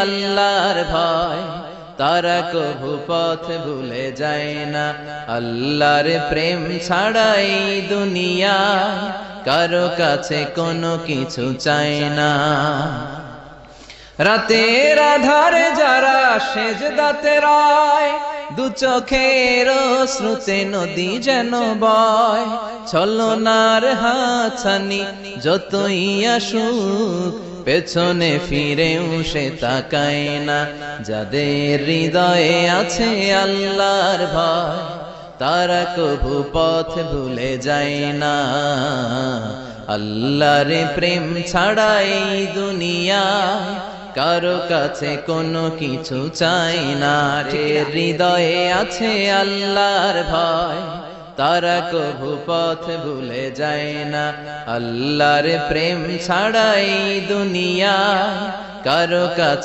আল্লাহর ভয়, তারা কভু পথ ভুলে যায় না। আল্লাহর প্রেম ছাড়াই দুনিয়া কারো কাছে কোনো কিছু চায় না। রাতের আধারে যারা সেজদাতে রয়, দু চোখের শ্রুতে নদী যেন বয়। ছলনার হাতছানি যতই আসুক, পেছনে ফিরেও সে তাকায় না। যাদের হৃদয়ে আছে আল্লাহর ভয়, তারা কভু পথ ভুলে যায় না। আল্লাহর প্রেম ছাড়াই দুনিয়া কারো কাছে কোনো কিছু চাই না। হৃদয়ে আছে আল্লাহর ভয়, তারা কভু পথ ভুলে যায় না। আল্লাহর প্রেম ছাড়াই দুনিয়া কারো কাছে